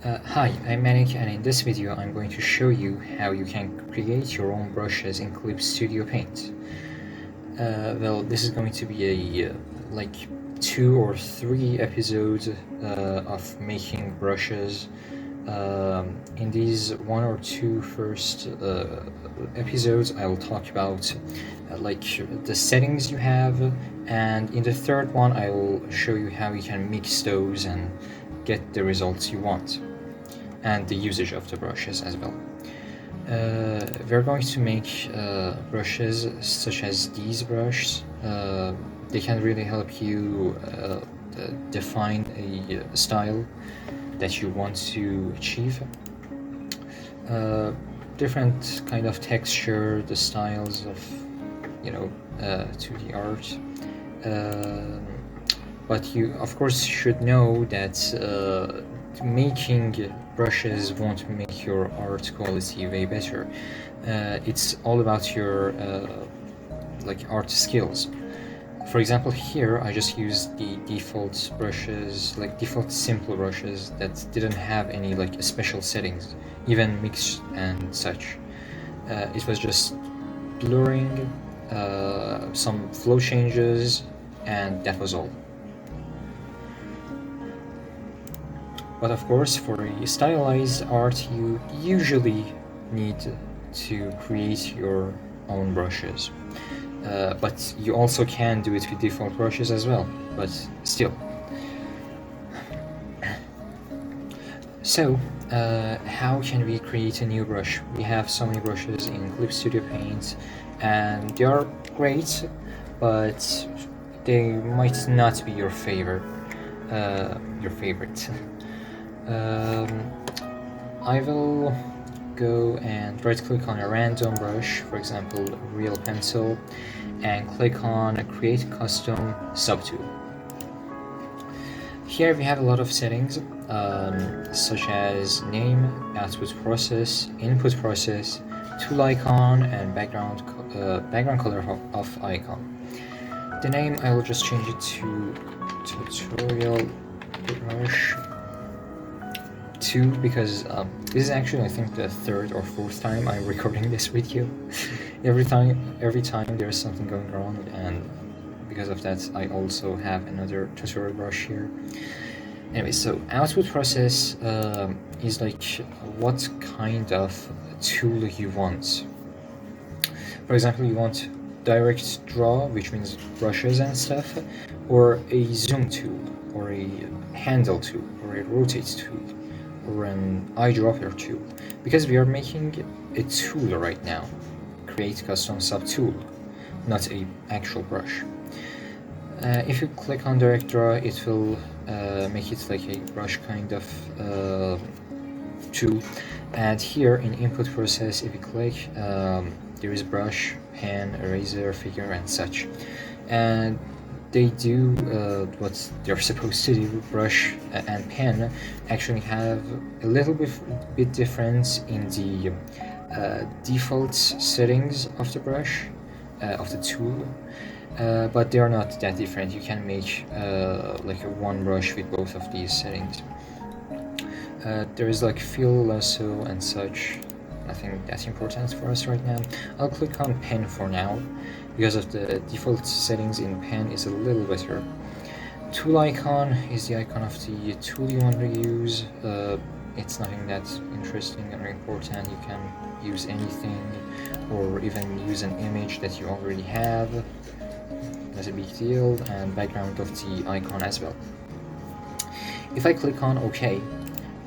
Hi, I'm Manik, and in this video I'm going to show you how you can create your own brushes in Clip Studio Paint. Well, this is going to be a like 2 or 3 episodes of making brushes. In these 1 or 2 first episodes I will talk about like the settings you have, and in the third one I will show you how you can mix those and get the results you want, and the usage of the brushes as well. We're going to make brushes such as these brushes. They can really help you define a style that you want to achieve. Different kind of texture, the styles of, to the art. But you of course should know that making brushes won't make your art quality way better. It's all about your art skills. For example, here I just used the default brushes, like default simple brushes that didn't have any like special settings, even mix and such. It was just blurring, some flow changes, and that was all. But of course, for a stylized art, you usually need to create your own brushes. But you also can do it with default brushes as well, but still. So, how can we create a new brush? We have so many brushes in Clip Studio Paint, and they are great, but they might not be your favorite. I will go and right click on a random brush, for example real pencil, and click on create custom subtool. Here we have a lot of settings, such as name, output process, input process, tool icon, and background color of icon. The name I will just change it to tutorial brush 2, because this is actually I think the 3rd or 4th time I'm recording this video. every time there's something going wrong, and because of that I also have another tutorial brush here. Anyway, so output process is like what kind of tool you want. For example, you want direct draw, which means brushes and stuff, or a zoom tool, or a handle tool, or a rotate tool, or an eyedropper tool, because we are making a tool right now. Create custom subtool, not a actual brush. If you click on direct draw, it will make it like a brush kind of tool. And here in input process, if you click, there is brush, pen, eraser, figure, and such, and they do what they're supposed to do. Brush and pen actually have a little bit difference in the default settings of the brush, of the tool, but they are not that different. You can make like a one brush with both of these settings. There is like fill, lasso, and such. Nothing that's important for us right now. I'll click on pen for now, because of the default settings in pen is a little better. Tool icon is the icon of the tool you want to use. It's nothing that interesting or important. You can use anything, or even use an image that you already have. That's a big deal. And background of the icon as well. If I click on OK,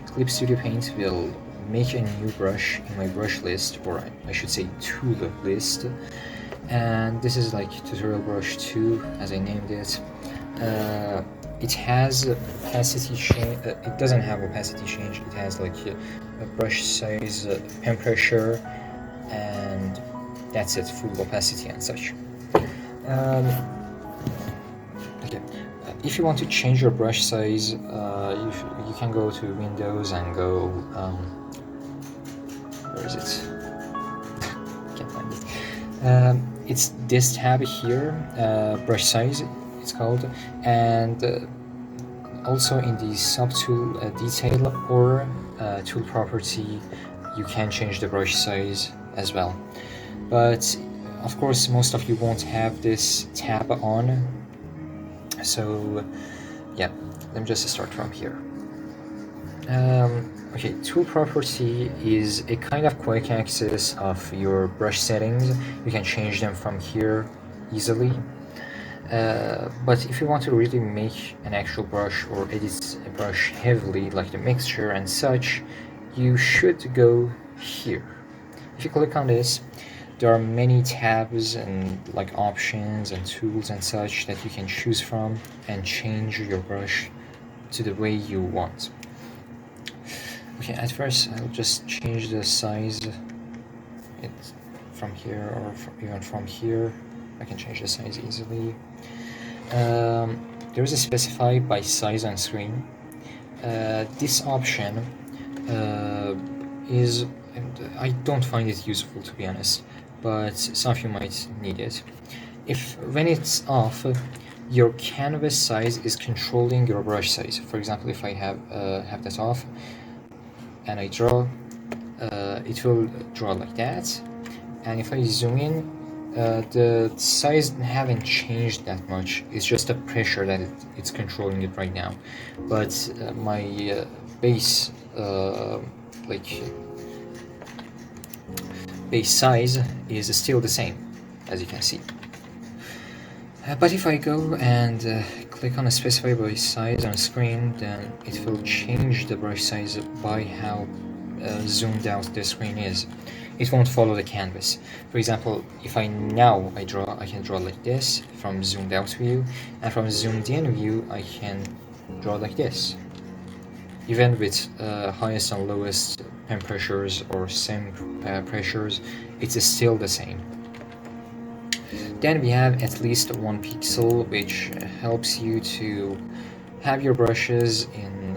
Clip Studio Paint will make a new brush in my brush list, or I should say tool list, and this is like tutorial brush 2 as I named it. It has opacity change. It doesn't have opacity change. It has like a brush size, pen pressure, and that's it, full opacity and such. Okay. If you want to change your brush size, you can go to Windows and go, where is it? Can't find it. It's this tab here, brush size it's called, and also in the subtool detail or tool property, you can change the brush size as well. But of course, most of you won't have this tab on. So yeah, let me just start from here. Okay, tool property is a kind of quick access of your brush settings. You can change them from here easily. But if you want to really make an actual brush or edit a brush heavily, like the mixture and such, you should go here. If you click on this, there are many tabs and like options and tools and such that you can choose from and change your brush to the way you want. Okay, at first I'll just change the size. It's from here or even from here. I can change the size easily. There is a specify by size on screen. This option is, and I don't find it useful to be honest, but some of you might need it. When it's off, your canvas size is controlling your brush size. For example, if I have that off and I draw, it will draw like that. And if I zoom in, the size haven't changed that much. It's just the pressure that it's controlling it right now. But my base base size is still the same, as you can see. But if I go and click on a specify by size on screen, then it will change the brush size by how zoomed out the screen is. It won't follow the canvas. For example, if I draw, I can draw like this from zoomed out view, and from zoomed in view, I can draw like this. Even with highest and lowest pen pressures or same pressures, it's still the same. Then we have at least 1 pixel, which helps you to have your brushes in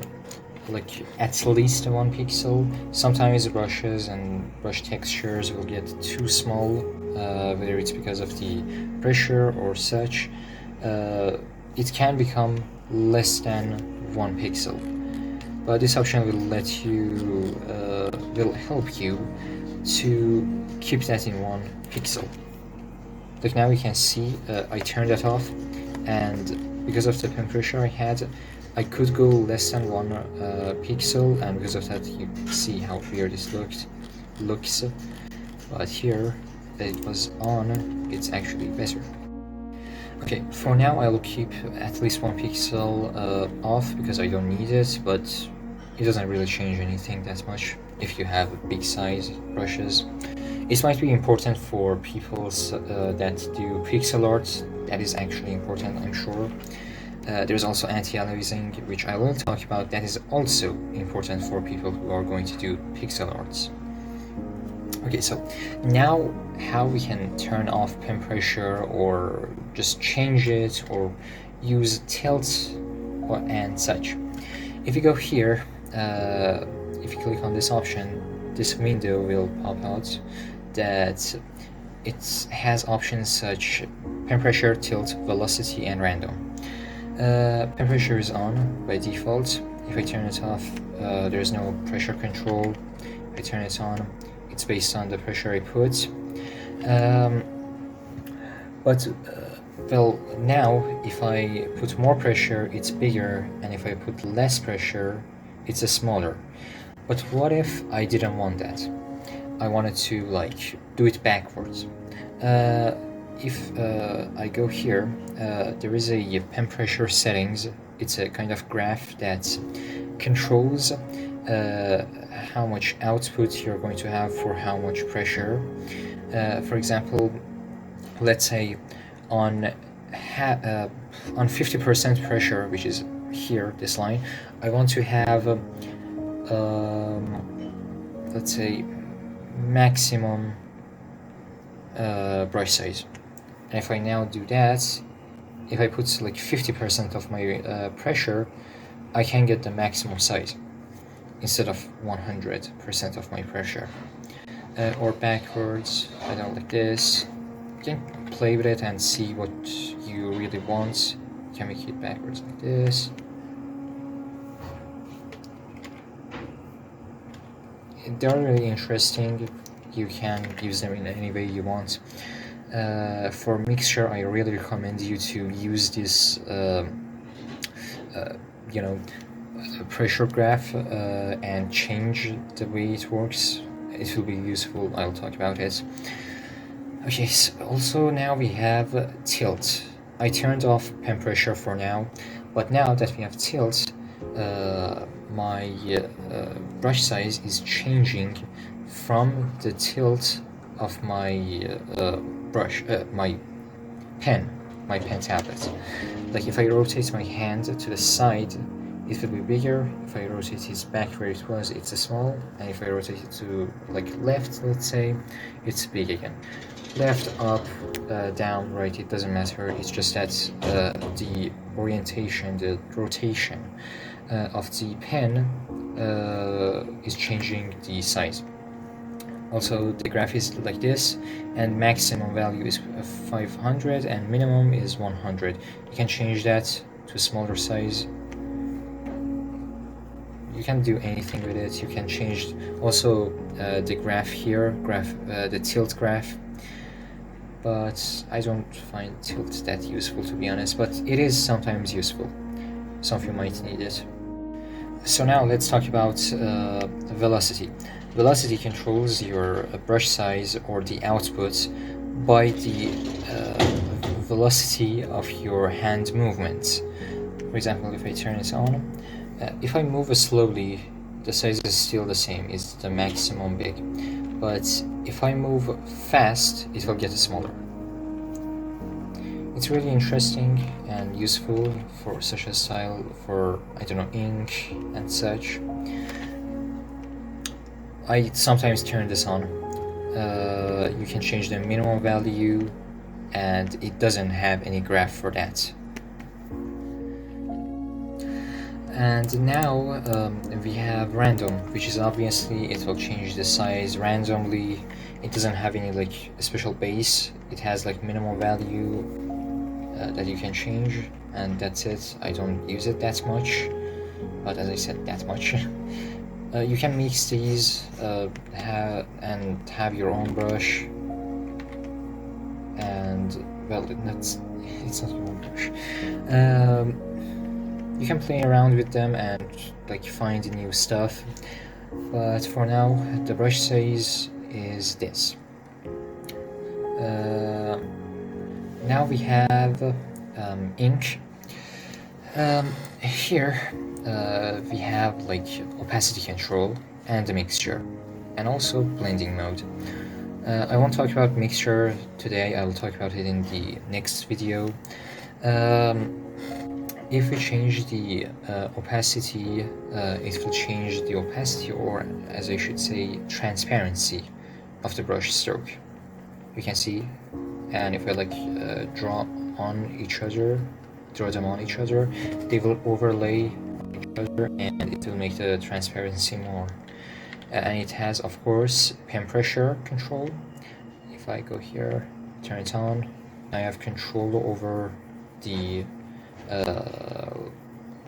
like at least 1 pixel. Sometimes brushes and brush textures will get too small, whether it's because of the pressure or such. It can become less than 1 pixel. But this option will help you to keep that in 1 pixel. Like now you can see I turned that off, and because of the pen pressure I had, I could go less than 1 pixel, and because of that you see how weird this looks. But here that it was on, it's actually better. Okay, for now I will keep at least 1 pixel off because I don't need it, but it doesn't really change anything that much if you have big size brushes. It might be important for people that do pixel art. That is actually important, I'm sure. There's also anti-aliasing, which I will talk about. That is also important for people who are going to do pixel arts. Okay, so now how we can turn off pen pressure or just change it or use tilt and such. If you go here, if you click on this option, this window will pop out that it has options such pen pressure, tilt, velocity, and random. Pen pressure is on by default. If I turn it off, there's no pressure control. If I turn it on, it's based on the pressure I put. Well, now if I put more pressure, it's bigger, and if I put less pressure, it's smaller. But what if I didn't want that? I wanted to like do it backwards. If I go here, there is a pen pressure settings. It's a kind of graph that controls how much output you're going to have for how much pressure. For example, let's say on 50% pressure, which is here, this line, I want to have let's say maximum brush size. And if I now do that, if I put like 50% of my pressure, I can get the maximum size instead of 100% of my pressure. Or backwards, I don't like this. You can play with it and see what you really want. You can make it backwards like this. they're really interesting. You can use them in any way you want. For mixture, I really recommend you to use this you know, pressure graph and change the way it works. It will be useful. I'll talk about it. Okay, so also now we have tilt. I turned off pen pressure for now, but now that we have tilt, my brush size is changing from the tilt of my my pen tablet. Like if I rotate my hand to the side, it will be bigger. If I rotate it back where it was, it's small. And if I rotate it to like left, let's say, it's big again. Left, up, down, right, it doesn't matter. It's just that the orientation, the rotation of the pen is changing the size. Also, the graph is like this, and maximum value is 500 and minimum is 100. You can change that to a smaller size. You can do anything with it. You can change also the graph here, the tilt graph. But I don't find tilt that useful, to be honest, but it is sometimes useful. Some of you might need it. So now let's talk about velocity. Velocity controls your brush size or the output by the velocity of your hand movements. For example, if I turn it on, if I move slowly, the size is still the same, it's the maximum big. But if I move fast, it will get smaller. It's really interesting and useful for such a style, for, I don't know, ink and such. I sometimes turn this on. You can change the minimum value, and it doesn't have any graph for that. And now we have random, which is obviously it will change the size randomly. It doesn't have any like special base. It has like minimum value that you can change, and that's it. I don't use it that much, but as I said, that much. You can mix these and have your own brush, and well, it's not your own brush. You can play around with them and like find new stuff, but for now the brush size is this. Now we have ink. Here we have like opacity control and the mixture, and also blending mode. I won't talk about mixture today. I will talk about it in the next video. If we change the opacity, it will change the opacity, or as I should say, transparency of the brush stroke. You can see, and if I like draw them on each other, they will overlay each other, and it will make the transparency more. And it has, of course, pen pressure control. If I go here, turn it on, I have control over the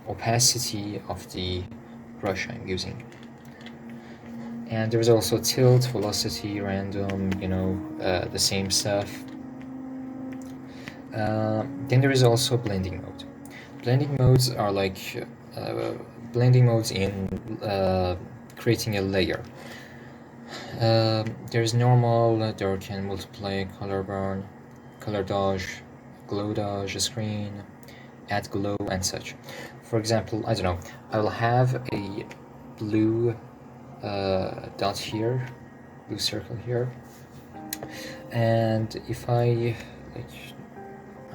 opacity of the brush I'm using. And there's also tilt, velocity, random, you know, the same stuff. Then there is also blending mode. Blending modes are like blending modes in creating a layer. There's normal, dark and multiply, color burn, color dodge, glow dodge, screen, add glow, and such. For example, I don't know, I will have a blue dot here, blue circle here, and if I like,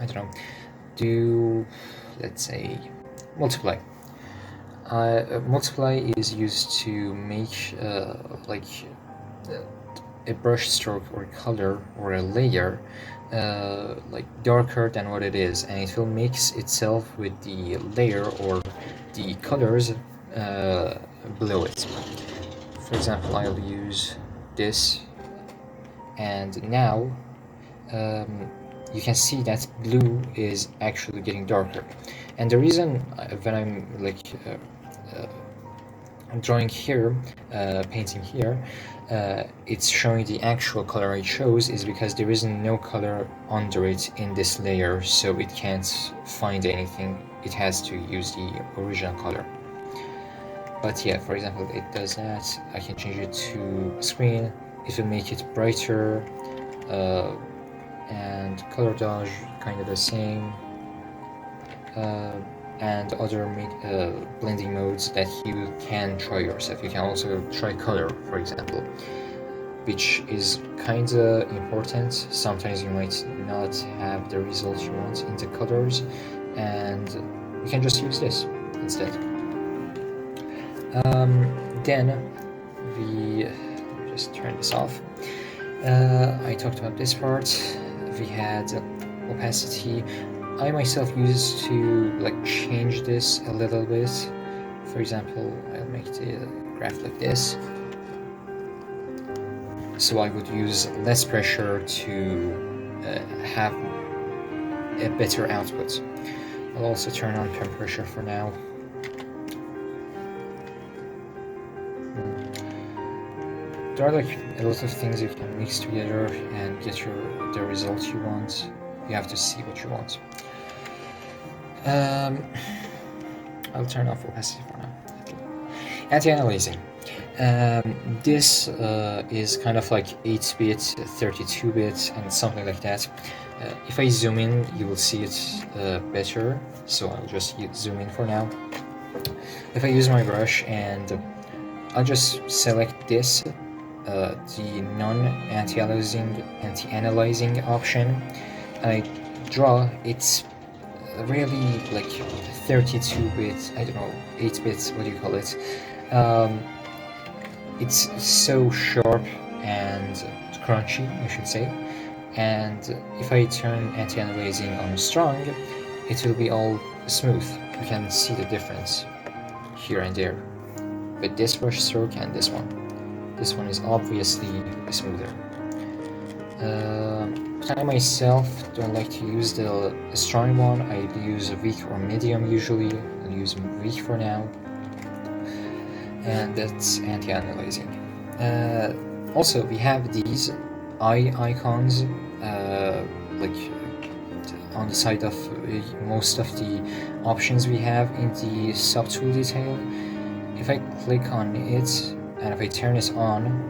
I don't know, do, let's say, multiply. Multiply is used to make like a brush stroke or color or a layer like darker than what it is, and it will mix itself with the layer or the colors below it. For example, I'll use this, and now you can see that blue is actually getting darker. And the reason when I'm like drawing here, painting here, it's showing the actual color it shows is because there is no color under it in this layer, so it can't find anything. It has to use the original color. But yeah, for example, it does that. I can change it to screen. It will make it brighter, and color dodge kind of the same, and other blending modes that you can try yourself. You can also try color, for example, which is kind of important. Sometimes you might not have the result you want in the colors, and you can just use this instead. Then we just turn this off. I talked about this part. We had opacity. I myself used to like change this a little bit. For example, I'll make the graph like this. So I would use less pressure to have a better output. I'll also turn on pen pressure for now. There are like a lot of things you can mix together and get the result you want. You have to see what you want. I'll turn off opacity for now. Anti-aliasing. This is kind of like 8-bit, 32-bit, and something like that. If I zoom in, you will see it better, so I'll just zoom in for now. If I use my brush and I'll just select this, the non-anti-aliasing option, and I draw, it's really like 32-bit, I don't know, 8-bit, what do you call it? It's so sharp and crunchy, I should say. And if I turn anti-aliasing on strong, it will be all smooth. You can see the difference here and there with this brush stroke and this one. This one is obviously smoother. I myself don't like to use the strong one. I use a weak or medium usually. I'll use weak for now. And that's anti-aliasing. Also, we have these eye icons, like on the side of most of the options we have in the subtool detail. If I click on it and if I turn it on,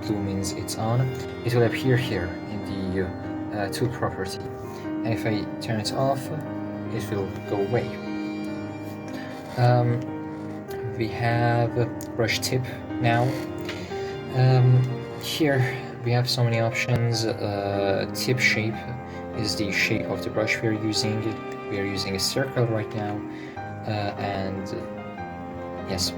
blue means it's on, it will appear here in the tool property. And if I turn it off, it will go away. We have brush tip now. Here we have so many options. Tip shape is the shape of the brush we are using. We are using a circle right now, and yes.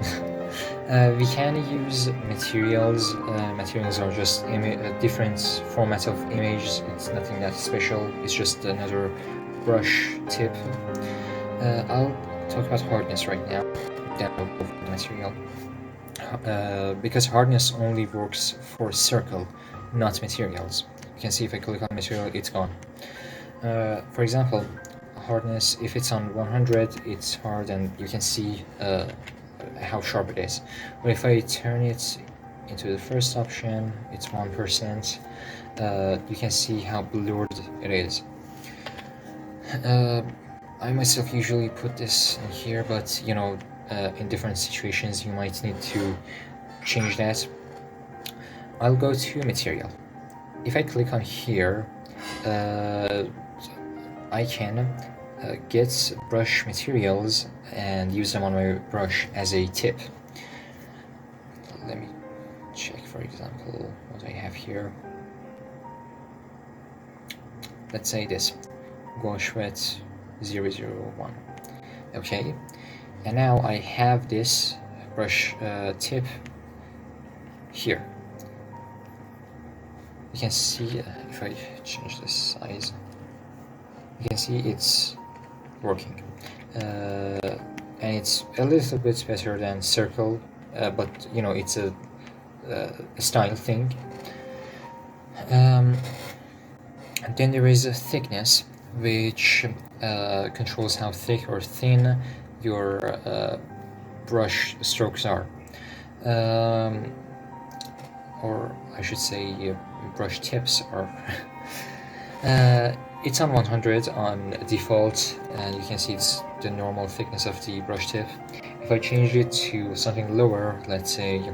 We can use materials. Materials are just a different format of image. It's nothing that special. It's just another brush tip. I'll talk about hardness right now. Then I'll go for the material. Because hardness only works for circle, not materials. You can see if I click on material, it's gone. For example, hardness, if it's on 100, it's hard, and you can see how sharp it is. But if I turn it into the first option, it's 1%. You can see how blurred it is. I myself usually put this in here, but you know, in different situations you might need to change that. I'll go to material. If I click on here, I can get brush materials and use them on my brush as a tip. Let me check, for example, what I have here. Let's say this, Gouache Wet 001. Okay, and now I have this brush tip here. You can see, if I change the size, you can see it's working. And it's a little bit better than circle, but you know, it's a style thing. And then there is a thickness, which controls how thick or thin your brush strokes are. Or I should say brush tips are. It's on 100 on default, and you can see it's the normal thickness of the brush tip. If I change it to something lower, let's say, I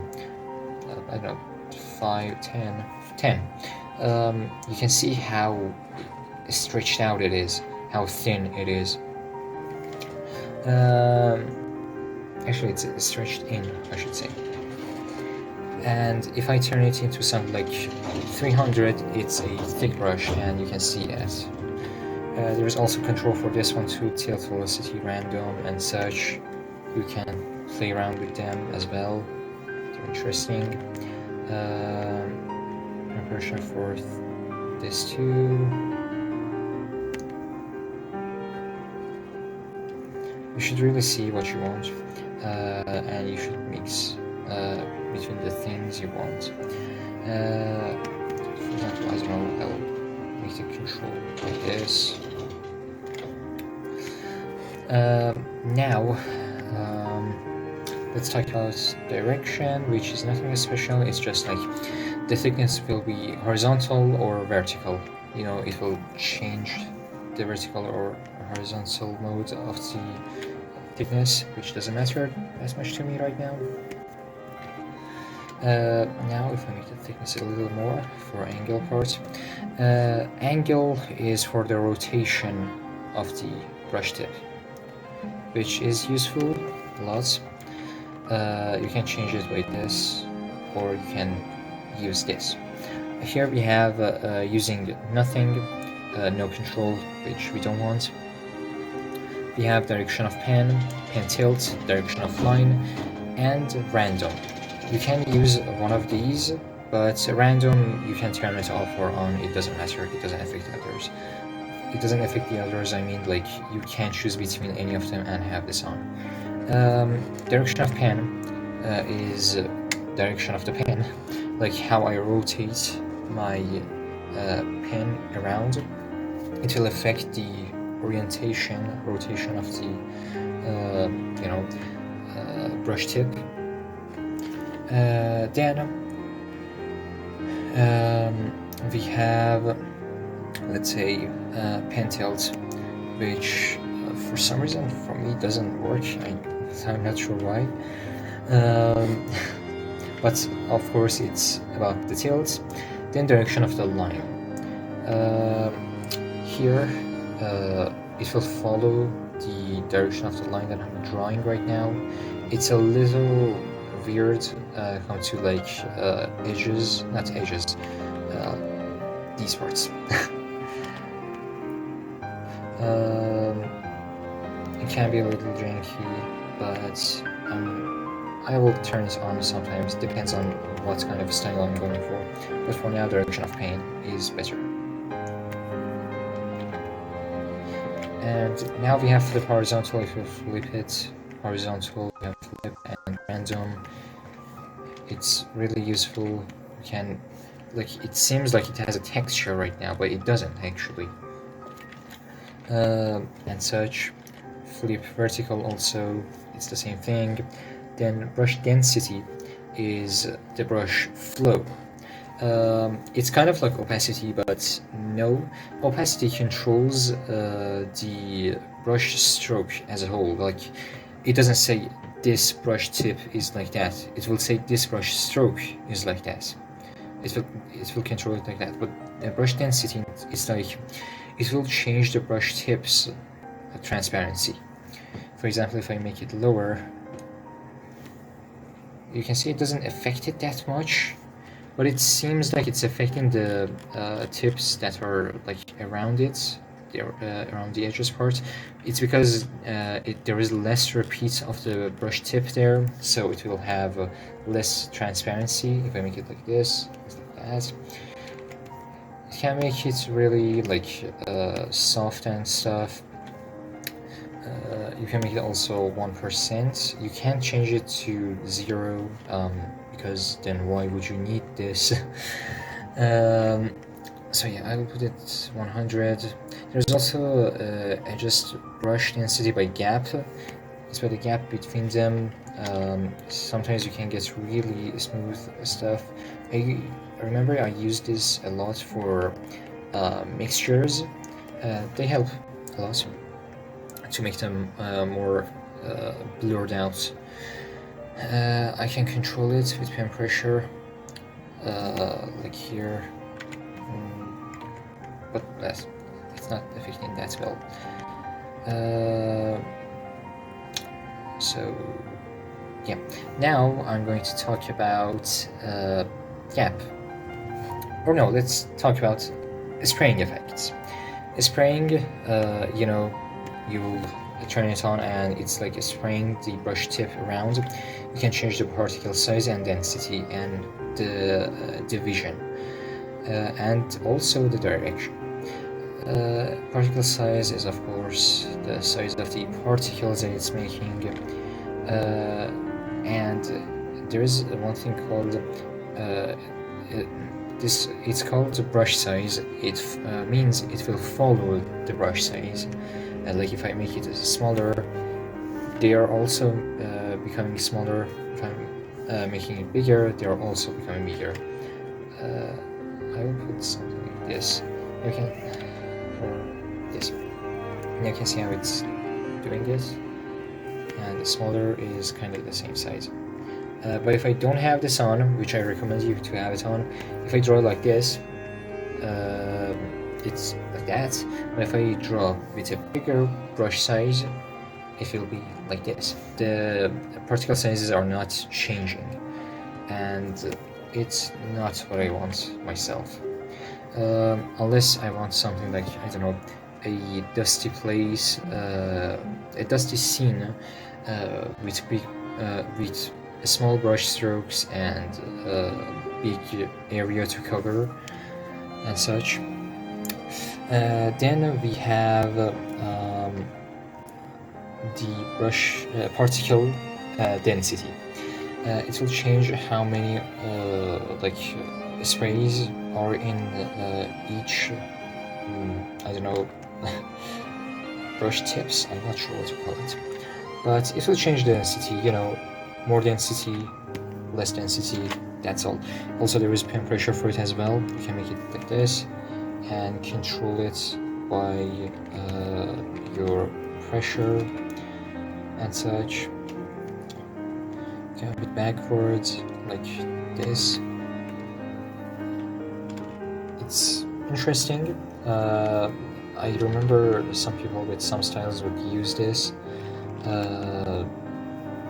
don't know, 5, 10, 10, you can see how stretched out it is, how thin it is. Actually, it's stretched in, I should say. And if I turn it into something like 300, it's a thick brush, and you can see that. There's also control for this one too, tilt, velocity, random, and such. You can play around with them as well. They're interesting. Compression for this too. You should really see what you want, and you should mix between the things you want. For example, I don't know, I'll make the control like this. Now, let's talk about direction, which is nothing special. It's just like the thickness will be horizontal or vertical. You know, it will change the vertical or horizontal mode of the thickness, which doesn't matter as much to me right now. Now if I make the thickness a little more for angle part, angle is for the rotation of the brush tip, which is useful a lot. You can change it like this, or you can use this. Here we have using nothing, no control, which we don't want. We have direction of pen, pen tilt, direction of line, and random. You can use one of these, but random you can turn it off or on, it doesn't matter, it doesn't affect others. It doesn't affect the others, I mean, like, you can choose between any of them and have this on. Direction of pen is direction of the pen, like how I rotate my pen around. It will affect the rotation of the brush tip. Then we have, let's say, pen tilt, which for some reason for me doesn't work. I'm not sure why, but of course it's about the tilt. Then direction of the line. Here it will follow the direction of the line that I'm drawing right now. It's a little weird come to like edges, not edges, these parts. It can be a little janky, but I will turn it on sometimes, depends on what kind of style I'm going for. But for now, direction of pen is better. And now we have flip horizontal. If you flip it horizontal, we have flip and random. It's really useful. You can, like, it seems like it has a texture right now, but it doesn't actually. And such. Flip vertical also, it's the same thing. Then brush density is the brush flow. It's kind of like opacity, but no. Opacity controls the brush stroke as a whole. Like, it doesn't say this brush tip is like that. It will say this brush stroke is like that. It will control it like that. But brush density is like, it will change the brush tip's transparency. For example, if I make it lower, you can see it doesn't affect it that much, but it seems like it's affecting the tips that are like around it, around the edges part. It's because there is less repeat of the brush tip there, so it will have less transparency. If I make it like this, like that, it can make it really like soft and stuff. You can make it also 1%. You can't change it to 0, because then why would you need this? So yeah, I will put it 100. There's also adjust brush density by gap. It's by the gap between them, Sometimes you can get really smooth stuff. I remember I used this a lot for mixtures. They help a lot to make them more blurred out. I can control it with pen pressure, like here, but it's not affecting that well. So yeah, now I'm going to talk about gap. Or no, let's talk about spraying effects. Spraying, you know, you turn it on and it's like spraying the brush tip around. You can change the particle size and density and the division, and also the direction. Particle size is of course the size of the particles that it's making, and there is one thing called it's called brush size. It means it will follow the brush size. Like if I make it smaller, they are also becoming smaller. If I'm making it bigger, they are also becoming bigger. I will put something like this. Okay, or this. And you can see how it's doing this. And the smaller is kind of the same size. But if I don't have this on, which I recommend you to have it on, if I draw like this, it's like that. But if I draw with a bigger brush size, it will be like this. The particle sizes are not changing, and it's not what I want myself. Unless I want something like, I don't know, a dusty place, a dusty scene with big, with small brush strokes and big area to cover and such. Then we have the brush particle density. It will change how many sprays are in each, I don't know, brush tips. I'm not sure what to call it, but it will change the density. You know, more density, less density. That's all. Also, there is pen pressure for it as well. You can make it like this and control it by your pressure and such. Can it backwards like this. It's interesting. I remember some people with some styles would use this.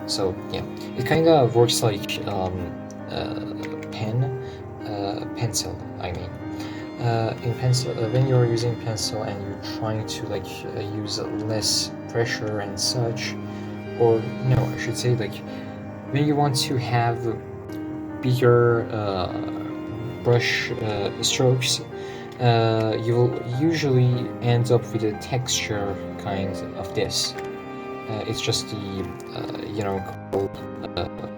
So yeah, it kind of works like pencil. I mean, in pencil, when you're using pencil and you're trying to like use less pressure and such, or no, I should say like when you want to have bigger brush strokes, you will usually end up with a texture kind of this. It's just the you know, called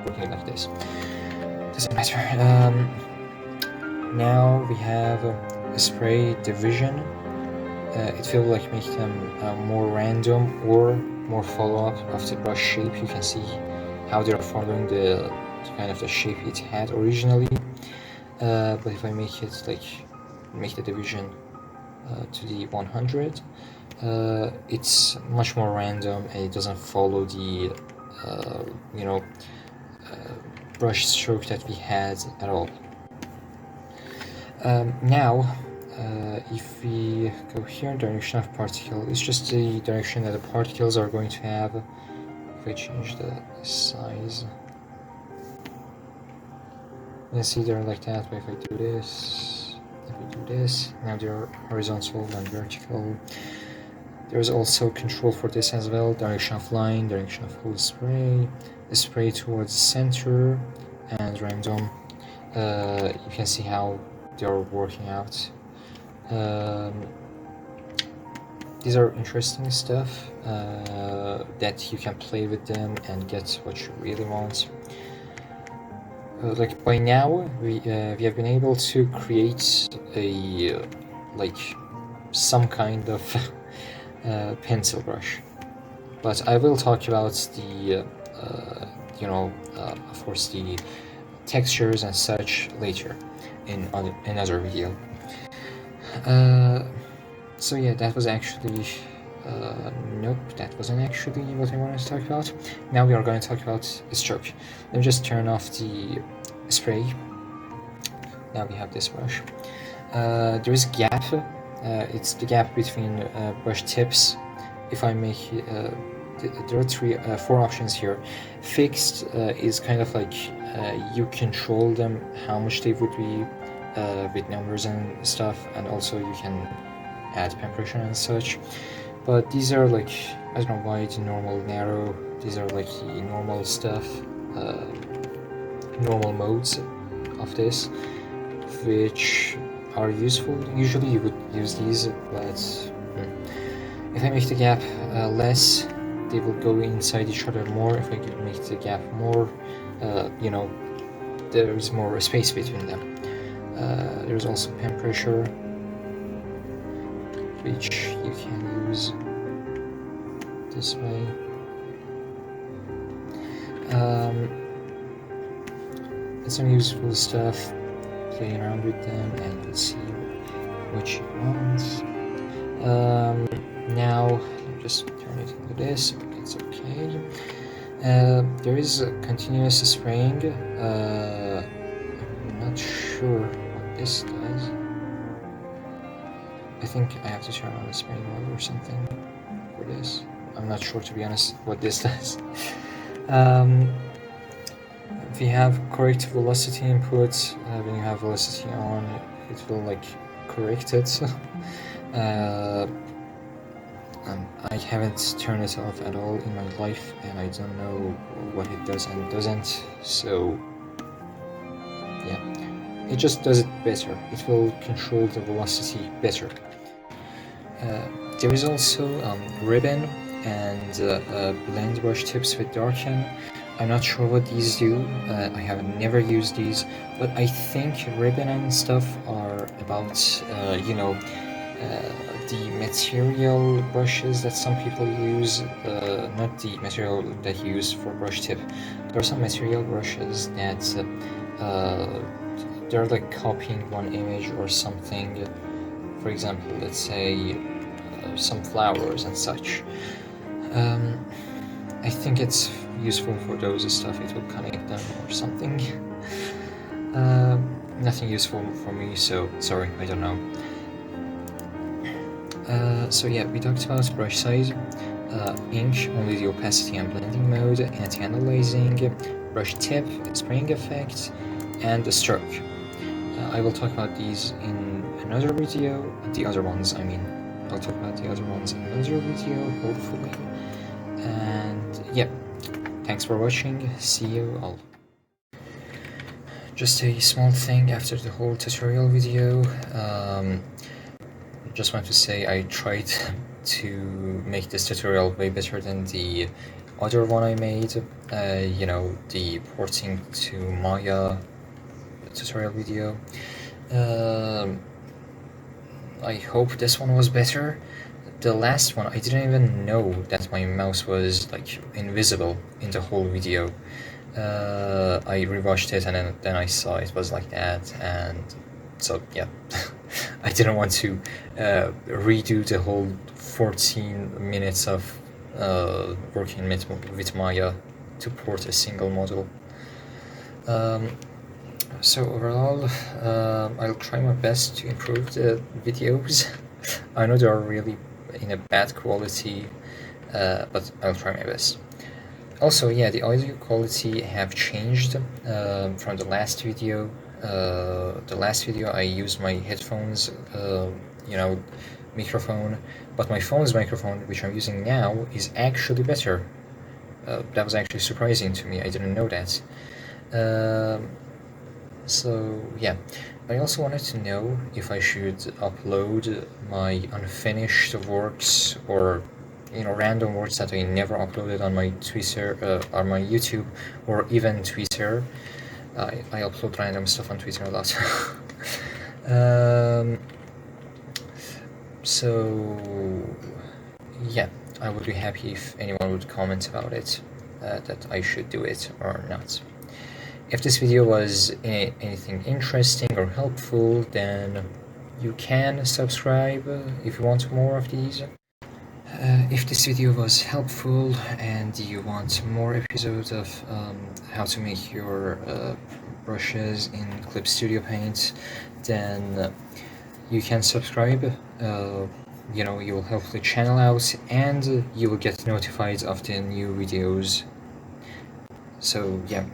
working like this. Doesn't matter. Now we have a spray division. It will like make them more random or more follow-up of the brush shape. You can see how they're following the kind of the shape it had originally. But if I make it like make the division to the 100, it's much more random and it doesn't follow the you know, brush stroke that we had at all. Now, if we go here, direction of particle, it's just the direction that the particles are going to have. If I change the size, you can see they're like that. But if I do this, if we do this, now they're horizontal and vertical. There's also control for this as well. Direction of line, direction of whole spray, the spray towards the center, and random. You can see how they're working out. These are interesting stuff that you can play with them and get what you really want. Like by now, we have been able to create a like some kind of pencil brush, but I will talk about the you know, of course, the textures and such later in another video. So yeah, that was actually nope, that wasn't actually what I wanted to talk about. Now we are going to talk about stroke. Let me just turn off the spray. Now we have this brush. There is a gap. It's the gap between brush tips. If I make there are four options here. Fixed is kind of like you control them, how much they would be with numbers and stuff, and also you can add pen pressure and such. But these are like, I don't know, wide, normal, narrow. These are like the normal stuff, normal modes of this, which are useful. Usually you would use these, but if I make the gap less, they will go inside each other more. If I make the gap more, you know, there is more space between them. There's also pen pressure, which you can use this way. It's some useful stuff. Play around with them and you'll see what you want. Now, let me just turn it into this. It's okay. There is a continuous spraying. I'm not sure what this does. I think I have to turn on the spraying mode or something for this. I'm not sure, to be honest, what this does. We have correct velocity input. When you have velocity on, it will like correct it. I haven't turned it off at all in my life, and I don't know what it does and doesn't. So yeah, it just does it better. It will control the velocity better. There is also ribbon and blend brush tips with darken. I'm not sure what these do. I have never used these, but I think ribbon and stuff are about you know, the material brushes that some people use, not the material that you use for brush tip. There are some material brushes that they're like copying one image or something. For example, let's say some flowers and such. I think it's useful for those stuff. It will connect them or something. Nothing useful for me, so sorry, I don't know. So yeah, we talked about brush size, ink, only the opacity and blending mode, anti-analyzing, brush tip, spraying effect, and the stroke. I will talk about these in another video. The other ones, I mean, I'll talk about the other ones in another video, hopefully. And yeah, thanks for watching. See you all. Just a small thing after the whole tutorial video. Just want to say I tried to make this tutorial way better than the other one I made. You know, the porting to Maya tutorial video. I hope this one was better. The last one, I didn't even know that my mouse was like invisible in the whole video. I rewatched it and then I saw it was like that, and so yeah. I didn't want to redo the whole 14 minutes of working with Maya to port a single model. So overall, I'll try my best to improve the videos. I know they are really in a bad quality, but I'll try my best. Also, yeah, the audio quality have changed from the last video. The last video I used my headphones, you know, microphone, but my phone's microphone, which I'm using now, is actually better. That was actually surprising to me. I didn't know that. So yeah, I also wanted to know if I should upload my unfinished works, or you know, random works that I never uploaded on my Twitter, or my YouTube, or even Twitter. I upload random stuff on Twitter a lot. So yeah, I would be happy if anyone would comment about it. that I should do it or not. If this video was anything interesting or helpful, then you can subscribe if you want more of these. If this video was helpful and you want more episodes of how to make your brushes in Clip Studio Paint, then you can subscribe. You know, you will help the channel out and you will get notified of the new videos. So yeah,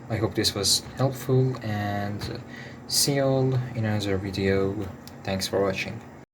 I hope this was helpful and see you all in another video. Thanks for watching.